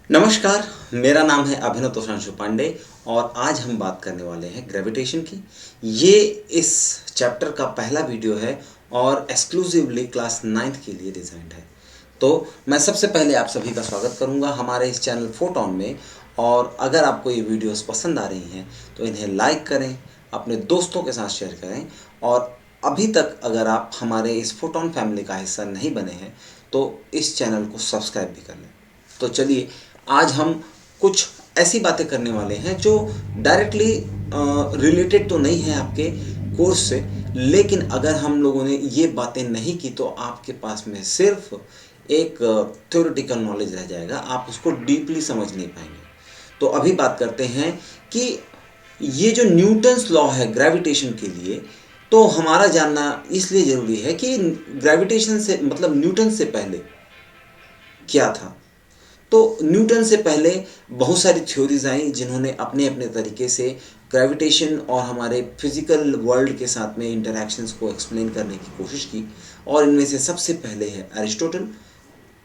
नमस्कार, मेरा नाम है अभिनव तोषांशु पांडे और आज हम बात करने वाले हैं ग्रेविटेशन की। ये इस चैप्टर का पहला वीडियो है और एक्सक्लूसिवली क्लास 9th के लिए डिज़ाइंड है। तो मैं सबसे पहले आप सभी का स्वागत करूंगा हमारे इस चैनल फोटोन में। और अगर आपको ये वीडियोस पसंद आ रही हैं तो इन्हें लाइक करें, अपने दोस्तों के साथ शेयर करें और अभी तक अगर आप हमारे इस फोटोन फैमिली का हिस्सा नहीं बने हैं तो इस चैनल को सब्सक्राइब भी कर लें। तो चलिए, आज हम कुछ ऐसी बातें करने वाले हैं जो डायरेक्टली रिलेटेड तो नहीं है आपके कोर्स से, लेकिन अगर हम लोगों ने ये बातें नहीं की तो आपके पास में सिर्फ एक थ्योरेटिकल नॉलेज रह जाएगा, आप उसको डीपली समझ नहीं पाएंगे। तो अभी बात करते हैं कि ये जो न्यूटन्स लॉ है ग्रेविटेशन के लिए, तो हमारा जानना इसलिए ज़रूरी है कि ग्रेविटेशन से मतलब न्यूटन से पहले क्या था। तो न्यूटन से पहले बहुत सारी थ्योरीज आई जिन्होंने अपने अपने तरीके से ग्रेविटेशन और हमारे फिजिकल वर्ल्ड के साथ में इंटरैक्शंस को एक्सप्लेन करने की कोशिश की। और इनमें से सबसे पहले है एरिस्टोटल,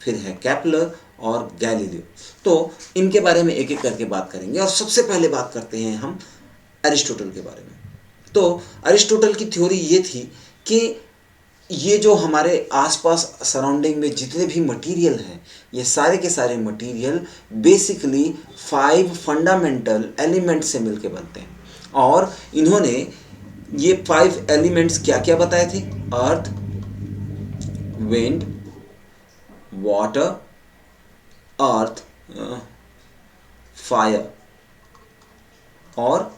फिर है केपलर और गैलीलियो। तो इनके बारे में एक एक करके बात करेंगे और सबसे पहले बात करते हैं हम एरिस्टोटल के बारे में। तो अरिस्टोटल की थ्योरी ये थी कि ये जो हमारे आसपास सराउंडिंग में जितने भी मटेरियल हैं, ये सारे के सारे मटेरियल बेसिकली 5 फंडामेंटल एलिमेंट से मिलके बनते हैं। और इन्होंने ये 5 एलिमेंट्स क्या क्या बताए थे? अर्थ, विंड, वाटर, अर्थ, फायर और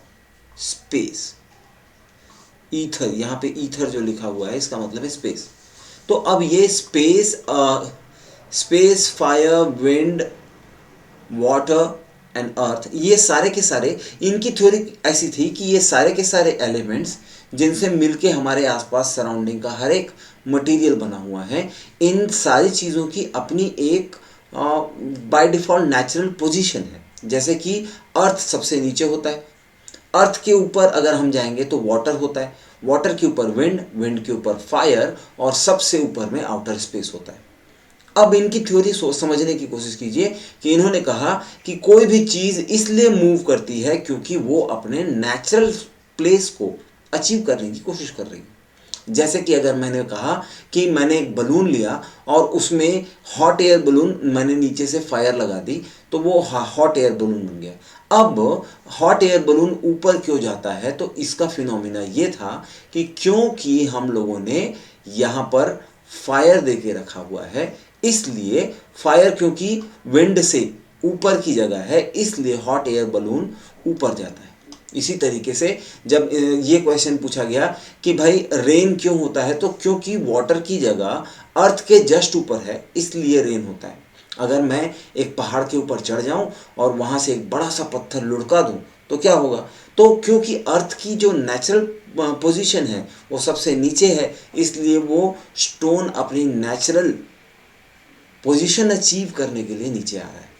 स्पेस। ईथर, यहाँ पे ईथर जो लिखा हुआ है इसका मतलब है स्पेस। तो अब ये space, fire, wind, water and earth, ये सारे के सारे, इनकी थ्योरी ऐसी थी कि ये सारे के सारे एलिमेंट्स जिनसे मिलके हमारे आसपास सराउंडिंग का हर एक मटेरियल बना हुआ है, इन सारी चीज़ों की अपनी एक बाय डिफ़ॉल्ट नेचुरल पोजीशन है। जैसे कि अर्थ सबसे नीचे होता है, अर्थ के ऊपर अगर हम जाएंगे तो वाटर होता है, वाटर के ऊपर विंड, विंड के ऊपर फायर और सबसे ऊपर में आउटर स्पेस होता है। अब इनकी थ्योरी समझने की कोशिश कीजिए कि इन्होंने कहा कि कोई भी चीज़ इसलिए मूव करती है क्योंकि वो अपने नेचुरल प्लेस को अचीव करने की कोशिश कर रही है। जैसे कि अगर मैंने कहा कि मैंने एक बलून लिया और उसमें हॉट एयर बलून, मैंने नीचे से फायर लगा दी तो वो हॉट एयर बलून बन गया। अब हॉट एयर बलून ऊपर क्यों जाता है? तो इसका फिनोमिना ये था कि क्योंकि हम लोगों ने यहाँ पर फायर दे के रखा हुआ है, इसलिए फायर, क्योंकि विंड से ऊपर की जगह है इसलिए हॉट एयर बलून ऊपर जाता है। इसी तरीके से जब ये क्वेश्चन पूछा गया कि भाई रेन क्यों होता है, तो क्योंकि वाटर की जगह अर्थ के जस्ट ऊपर है इसलिए रेन होता है। अगर मैं एक पहाड़ के ऊपर चढ़ जाऊं और वहां से एक बड़ा सा पत्थर लुढ़का दूं तो क्या होगा? तो क्योंकि अर्थ की जो नेचुरल पोजीशन है वो सबसे नीचे है, इसलिए वो स्टोन अपनी नेचुरल पोजीशन अचीव करने के लिए नीचे आ रहा है।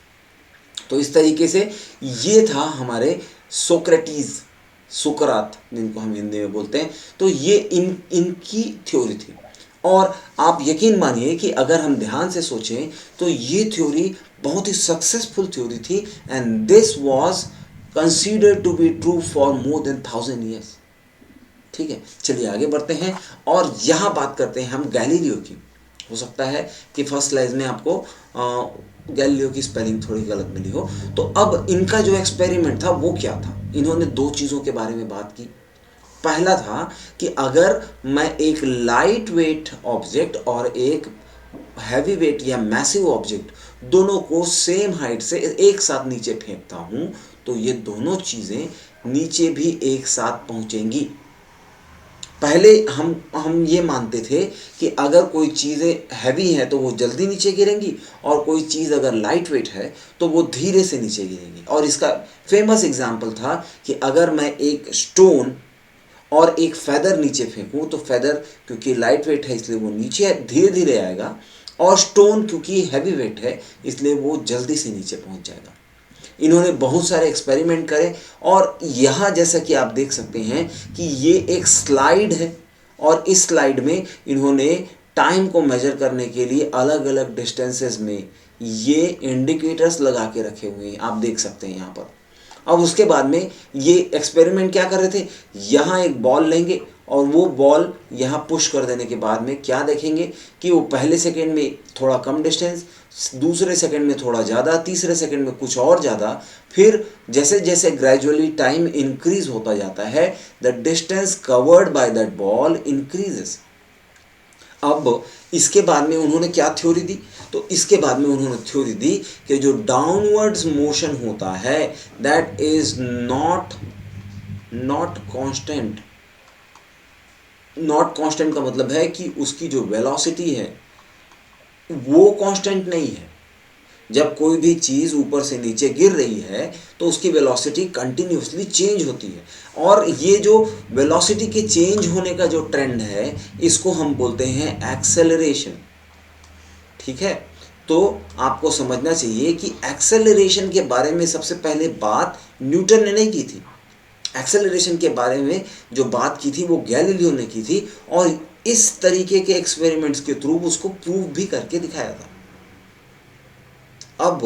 तो इस तरीके से ये था हमारे सोक्रेटिस, सुकरात जिनको हम हिंदी में बोलते हैं। तो ये इनकी थ्योरी थी। और आप यकीन मानिए कि अगर हम ध्यान से सोचें तो ये थ्योरी बहुत ही सक्सेसफुल थ्योरी थी and this was considered to be true for more than 1000 years. ठीक है, चलिए आगे बढ़ते हैं और यहाँ बात करते हैं हम गैलीलियो की। हो सकता है कि फर्स्ट स्लाइड में आपको गैलीलियो की स्पेलिंग थोड़ी गलत मिली हो। तो अब इनका जो एक्सपेरिमेंट था वो क्या था? इन्होंने दो चीज़ों के बारे में बात की। पहला था कि अगर मैं एक लाइट वेट ऑब्जेक्ट और एक हैवी वेट या मैसिव ऑब्जेक्ट दोनों को सेम हाइट से एक साथ नीचे फेंकता हूं तो ये दोनों चीज़ें नीचे भी एक साथ पहुंचेंगी। पहले हम ये मानते थे कि अगर कोई चीज़ें हैवी हैं तो वो जल्दी नीचे गिरेंगी और कोई चीज़ अगर लाइट वेट है तो वो धीरे से नीचे गिरेंगी। और इसका फेमस एग्जाम्पल था कि अगर मैं एक स्टोन और एक फेदर नीचे फेंकूं तो फेदर क्योंकि लाइट वेट है इसलिए वो नीचे धीरे धीरे आएगा, और स्टोन क्योंकि हैवी वेट है इसलिए वो जल्दी से नीचे पहुंच जाएगा। इन्होंने बहुत सारे एक्सपेरिमेंट करे और यहाँ जैसा कि आप देख सकते हैं कि ये एक स्लाइड है और इस स्लाइड में इन्होंने टाइम को मेजर करने के लिए अलग अलग डिस्टेंसेस में ये इंडिकेटर्स लगा के रखे हुए हैं, आप देख सकते हैं यहाँ पर। अब उसके बाद में ये एक्सपेरिमेंट क्या कर रहे थे, यहाँ एक बॉल लेंगे और वो बॉल यहाँ पुश कर देने के बाद में क्या देखेंगे कि वो पहले सेकेंड में थोड़ा कम डिस्टेंस, दूसरे सेकेंड में थोड़ा ज़्यादा, तीसरे सेकेंड में कुछ और ज़्यादा, फिर जैसे जैसे ग्रेजुअली टाइम इंक्रीज होता जाता है the distance covered by that ball increases. अब इसके बाद में उन्होंने क्या थ्योरी दी, तो इसके बाद में उन्होंने थ्योरी दी कि जो डाउनवर्ड्स मोशन होता है that is not constant. Not constant का मतलब है कि उसकी जो वेलोसिटी है वो कांस्टेंट नहीं है। जब कोई भी चीज़ ऊपर से नीचे गिर रही है तो उसकी वेलोसिटी कंटिन्यूसली चेंज होती है, और ये जो वेलोसिटी के चेंज होने का जो ट्रेंड है इसको हम बोलते हैं एक्सेलरेशन। ठीक है, तो आपको समझना चाहिए कि एक्सेलरेशन के बारे में सबसे पहले बात न्यूटन ने नहीं की थी। एक्सेलरेशन के बारे में जो बात की थी वो गैलीलियो ने की थी, और इस तरीके के एक्सपेरिमेंट्स के थ्रू उसको प्रूव भी करके दिखाया था। अब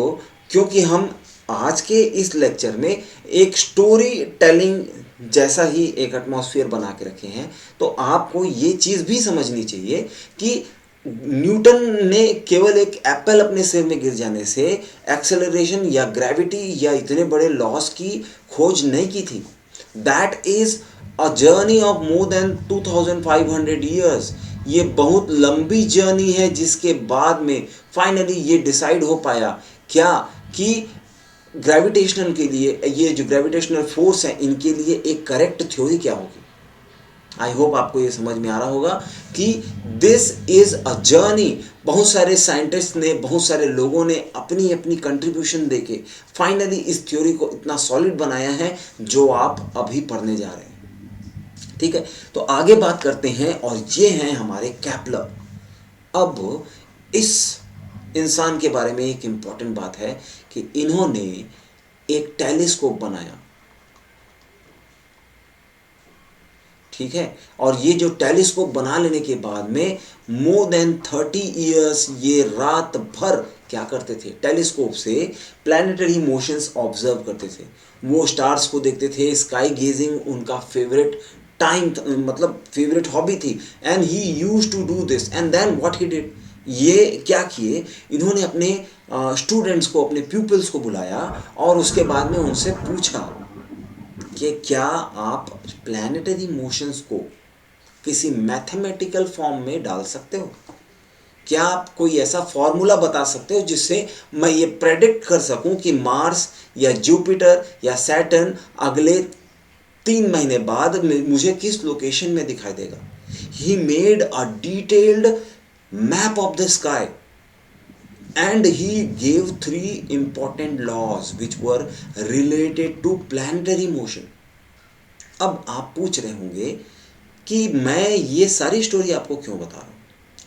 क्योंकि हम आज के इस लेक्चर में एक स्टोरी टेलिंग जैसा ही एक एटमॉस्फेयर बना के रखे हैं, तो आपको ये चीज़ भी समझनी चाहिए कि न्यूटन ने केवल एक एप्पल अपने सिर में गिर जाने से एक्सेलरेशन या ग्रेविटी या इतने बड़े लॉस की खोज नहीं की थी। That is a journey of more than 2500 years. ये बहुत लंबी जर्नी है जिसके बाद में फाइनली ये डिसाइड हो पाया क्या कि ग्रेविटेशनल के लिए, ये जो ग्रेविटेशनल फोर्स है इनके लिए एक करेक्ट थ्योरी क्या होगी। आई होप आपको ये समझ में आ रहा होगा कि दिस इज अ जर्नी। बहुत सारे साइंटिस्ट ने, बहुत सारे लोगों ने अपनी अपनी कंट्रीब्यूशन देके फाइनली इस थ्योरी को इतना सॉलिड बनाया है जो आप अभी पढ़ने जा रहे हैं। ठीक है, तो आगे बात करते हैं, और ये हैं हमारे केपलर। अब इस इंसान के बारे में एक इंपॉर्टेंट बात है कि इन्होंने एक टेलीस्कोप बनाया। ठीक है, और ये जो टेलीस्कोप बना लेने के बाद में मोर देन 30 इयर्स ये रात भर क्या करते थे, टेलीस्कोप से प्लैनेटरी मोशंस ऑब्जर्व करते थे। वो स्टार्स को देखते थे, स्काई गेजिंग उनका फेवरेट टाइम, मतलब फेवरेट हॉबी थी, and he used to do this. And then what he did, ये क्या किए, इन्होंने अपने स्टूडेंट्स को, अपने प्यूपिल्स को बुलाया और उसके बाद में उनसे पूछा कि क्या आप प्लैनेटरी मोशंस को किसी मैथमेटिकल फॉर्म में डाल सकते हो? क्या आप कोई ऐसा फॉर्मूला बता सकते हो जिससे मैं ये प्रेडिक्ट कर सकूं कि मार्स या जुपिटर या सैटर्न अगले 3 महीने बाद मुझे किस लोकेशन में दिखाई देगा? He made a detailed map of the sky and he gave 3 important laws which were related to planetary motion. अब आप पूछ रहे होंगे कि मैं ये सारी स्टोरी आपको क्यों बता रहा हूँ,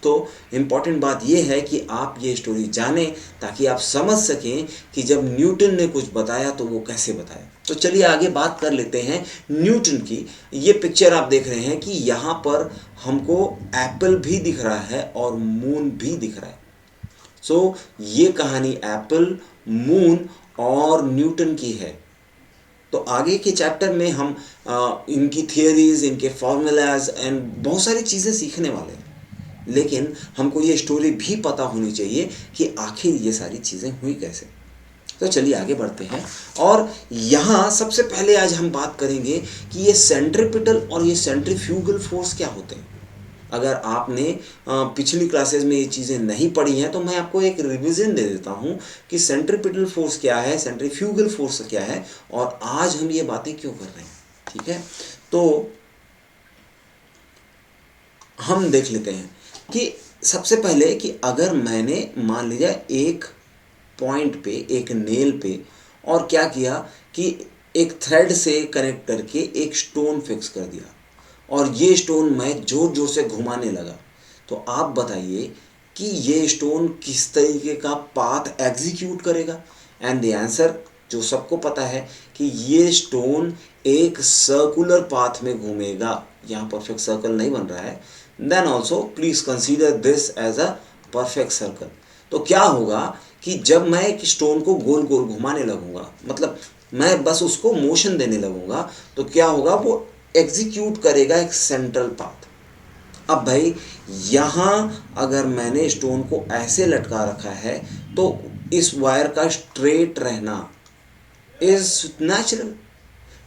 तो इम्पॉर्टेंट बात यह है कि आप ये स्टोरी जानें ताकि आप समझ सकें कि जब न्यूटन ने कुछ बताया तो वो कैसे बताया। तो चलिए आगे बात कर लेते हैं न्यूटन की। ये पिक्चर आप देख रहे हैं कि यहाँ पर हमको एप्पल भी दिख रहा है और मून भी दिख रहा है। सो ये कहानी एप्पल, मून और न्यूटन की है। तो आगे के चैप्टर में हम इनकी थियरीज, इनके फॉर्मूलाज एंड बहुत सारी चीज़ें सीखने वाले हैं, लेकिन हमको ये स्टोरी भी पता होनी चाहिए कि आखिर ये सारी चीज़ें हुई कैसे। तो चलिए आगे बढ़ते हैं, और यहाँ सबसे पहले आज हम बात करेंगे कि ये सेंट्रीपिटल और ये सेंट्रीफ्यूगल फोर्स क्या होते हैं। अगर आपने पिछली क्लासेस में ये चीज़ें नहीं पढ़ी हैं तो मैं आपको एक रिवीजन दे देता हूँ कि सेंट्रीपिटल फोर्स क्या है, सेंट्रीफ्यूगल फोर्स क्या है, और आज हम ये बातें क्यों कर रहे हैं। ठीक है, तो हम देख लेते हैं कि सबसे पहले कि अगर मैंने मान लीजिए एक पॉइंट पे, एक नेल पे, और क्या किया कि एक थ्रेड से कनेक्ट करके एक स्टोन फिक्स कर दिया, और ये स्टोन मैं जोर जोर से घुमाने लगा, तो आप बताइए कि ये स्टोन किस तरीके का पाथ एग्जीक्यूट करेगा। एंड द आंसर जो सबको पता है कि ये स्टोन एक सर्कुलर पाथ में घूमेगा। यहाँ परफेक्ट सर्कल नहीं बन रहा है, then also please consider this as a perfect circle. तो क्या होगा कि जब मैं एक स्टोन को गोल गोल घुमाने लगूंगा, मतलब मैं बस उसको मोशन देने लगूंगा, तो क्या होगा, वो एग्जीक्यूट करेगा एक सेंट्रल पाथ। अब भाई यहाँ अगर मैंने स्टोन को ऐसे लटका रखा है तो इस वायर का स्ट्रेट रहना इज नेचुरल,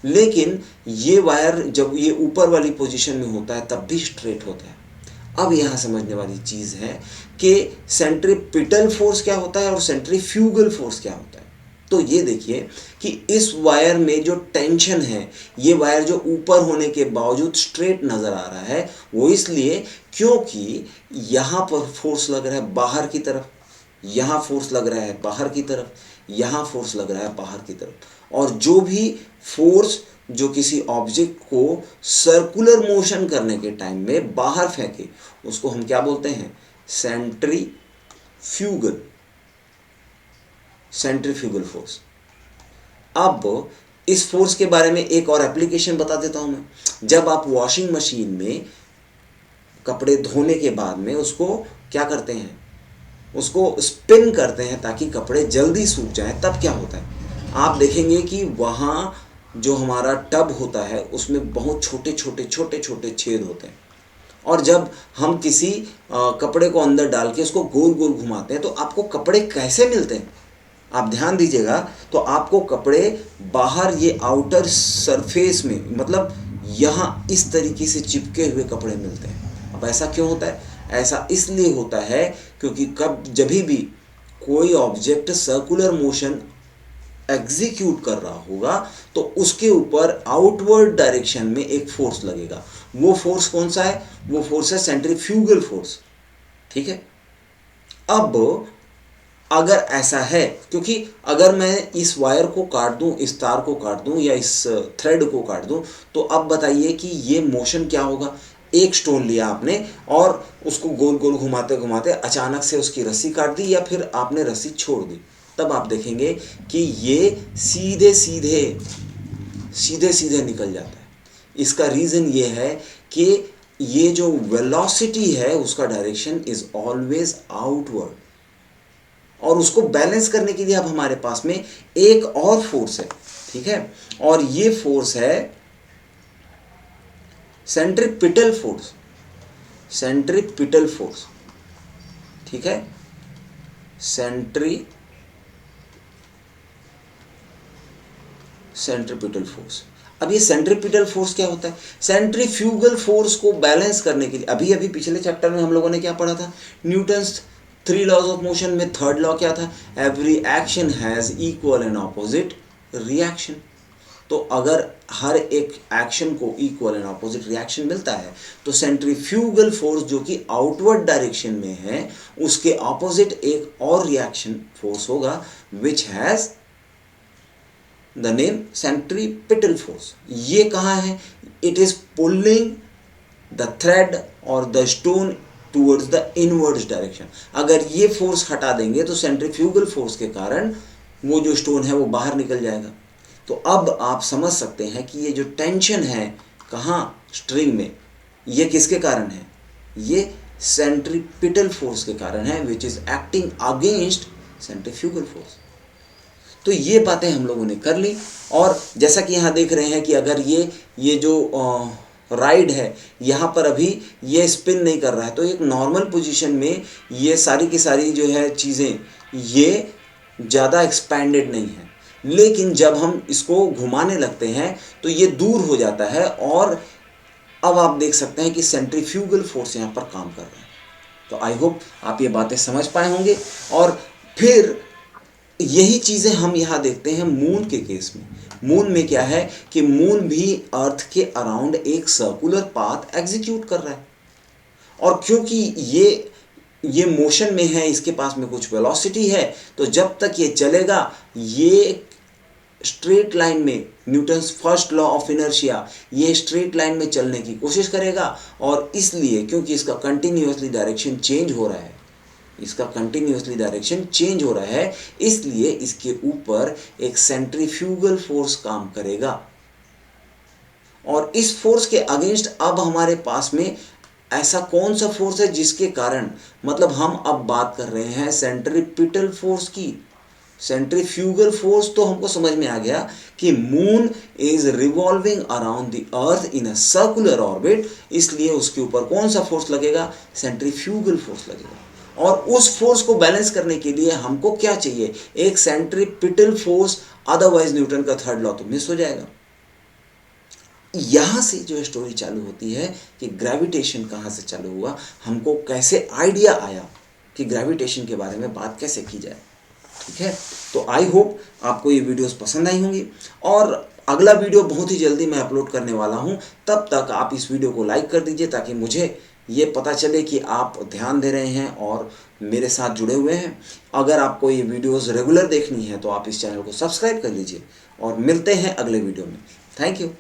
लेकिन ये वायर जब ये ऊपर वाली पोजीशन में होता है तब भी स्ट्रेट होता है। अब यहाँ समझने वाली चीज़ है कि सेंट्रीपिटल फोर्स क्या होता है और सेंट्रीफ्यूगल फोर्स क्या होता है। तो ये देखिए कि इस वायर में जो टेंशन है, ये वायर जो ऊपर होने के बावजूद स्ट्रेट नज़र आ रहा है, वो इसलिए क्योंकि यहाँ पर फोर्स लग रहा है बाहर की तरफ, यहाँ फोर्स लग रहा है बाहर की तरफ, यहाँ फोर्स लग रहा है बाहर की तरफ। और जो भी फोर्स जो किसी ऑब्जेक्ट को सर्कुलर मोशन करने के टाइम में बाहर फेंके, उसको हम क्या बोलते हैं, सेंट्रीफ्यूगल, सेंट्रीफ्यूगल फोर्स। अब इस फोर्स के बारे में एक और एप्लीकेशन बता देता हूं मैं। जब आप वॉशिंग मशीन में कपड़े धोने के बाद में उसको क्या करते हैं, उसको स्पिन करते हैं ताकि कपड़े जल्दी सूख जाएं, तब क्या होता है, आप देखेंगे कि वहाँ जो हमारा टब होता है उसमें बहुत छोटे छोटे छोटे छोटे छेद होते हैं। और जब हम किसी कपड़े को अंदर डाल के उसको गोल गोल घुमाते हैं तो आपको कपड़े कैसे मिलते हैं, आप ध्यान दीजिएगा, तो आपको कपड़े बाहर ये आउटर सरफेस में, मतलब यहाँ इस तरीके से चिपके हुए कपड़े मिलते हैं। अब ऐसा क्यों होता है, ऐसा इसलिए होता है क्योंकि जब भी कोई ऑब्जेक्ट सर्कुलर मोशन एग्जीक्यूट कर रहा होगा तो उसके ऊपर आउटवर्ड डायरेक्शन में एक फोर्स लगेगा। वो फोर्स कौन सा है, वो फोर्स है सेंट्रीफ्यूगल फोर्स। ठीक है। अब अगर ऐसा है, क्योंकि अगर मैं इस वायर को काट दूं, इस तार को काट दूं या इस थ्रेड को काट दूं, तो अब बताइए कि ये मोशन क्या होगा। एक स्टोन लिया आपने और उसको गोल गोल घुमाते घुमाते अचानक से उसकी रस्सी काट दी या फिर आपने रस्सी छोड़ दी, तब आप देखेंगे कि ये सीधे सीधे सीधे सीधे निकल जाता है। इसका रीज़न ये है कि ये जो वेलोसिटी है उसका डायरेक्शन इज ऑलवेज आउटवर्ड, और उसको बैलेंस करने के लिए अब हमारे पास में एक और फोर्स है। ठीक है, और ये फोर्स है सेंट्रीपिटल फोर्स, सेंट्रीपिटल फोर्स। ठीक है, सेंट्रीपिटल फोर्स। अब ये सेंट्रीपिटल फोर्स क्या होता है, सेंट्रीफ्यूगल फोर्स को बैलेंस करने के लिए अभी अभी पिछले चैप्टर में हम लोगों ने क्या पढ़ा था, न्यूटन्स 3 लॉज ऑफ मोशन में थर्ड लॉ क्या था, every action has equal and opposite reaction. तो अगर हर एक एक्शन को इक्वल एंड ऑपोजिट रिएक्शन मिलता है तो सेंट्रीफ्यूगल फोर्स जो कि आउटवर्ड डायरेक्शन में है उसके ऑपोजिट एक और रिएक्शन फोर्स होगा which has the name centripetal force. ये कहाँ है, it is pulling the thread और the stone towards the inwards direction. अगर ये फोर्स हटा देंगे तो सेंट्रीफ्यूगल फोर्स के कारण वो जो स्टोन है वो बाहर निकल जाएगा। तो अब आप समझ सकते हैं कि ये जो टेंशन है कहाँ, स्ट्रिंग में, ये किसके कारण है, ये सेंट्रीपिटल फोर्स के कारण है which is acting against centrifugal force. तो ये बातें हम लोगों ने कर ली। और जैसा कि यहाँ देख रहे हैं कि अगर ये जो राइड है यहाँ पर अभी ये स्पिन नहीं कर रहा है, तो एक नॉर्मल पोजीशन में ये सारी की सारी जो है चीज़ें ये ज़्यादा एक्सपैंडेड नहीं है, लेकिन जब हम इसको घुमाने लगते हैं तो ये दूर हो जाता है। और अब आप देख सकते हैं कि सेंट्रीफ्यूगल फोर्स यहाँ पर काम कर रहा है। तो आई होप आप ये बातें समझ पाए होंगे। और फिर यही चीज़ें हम यहाँ देखते हैं मून के केस में। मून में क्या है कि मून भी अर्थ के अराउंड एक सर्कुलर पाथ एग्जीक्यूट कर रहा है, और क्योंकि ये मोशन में है, इसके पास में कुछ वेलोसिटी है, तो जब तक ये चलेगा ये स्ट्रेट लाइन में, Newton's first law of inertia, ये स्ट्रेट लाइन में चलने की कोशिश करेगा। और इसलिए क्योंकि इसका कंटिन्यूअसली डायरेक्शन चेंज हो रहा है, इसलिए इसके ऊपर एक सेंट्रीफ्यूगल फोर्स काम करेगा। और इस फोर्स के अगेंस्ट अब हमारे पास में ऐसा कौन सा फोर्स है जिसके कारण, मतलब हम अब बात कर रहे हैं सेंट्रीपिटल फोर्स की। सेंट्रीफ्यूगल फोर्स तो हमको समझ में आ गया कि moon is revolving around the earth in a circular orbit, इसलिए उसके ऊपर कौन सा फोर्स लगेगा, सेंट्रीफ्यूगल फोर्स लगेगा। और उस फोर्स को बैलेंस करने के लिए हमको क्या चाहिए, एक सेंट्रीपिटल फोर्स, अदरवाइज न्यूटन का थर्ड लॉ तो मिस हो जाएगा। यहाँ से जो स्टोरी चालू होती है कि ग्रेविटेशन कहाँ से चालू हुआ, हमको कैसे आइडिया आया कि ग्रेविटेशन के बारे में बात कैसे की जाए। ठीक है, तो आई होप आपको ये वीडियोस पसंद आई होंगी, और अगला वीडियो बहुत ही जल्दी मैं अपलोड करने वाला हूँ। तब तक आप इस वीडियो को लाइक कर दीजिए ताकि मुझे ये पता चले कि आप ध्यान दे रहे हैं और मेरे साथ जुड़े हुए हैं। अगर आपको ये वीडियोस रेगुलर देखनी है तो आप इस चैनल को सब्सक्राइब कर लीजिए, और मिलते हैं अगले वीडियो में। Thank you.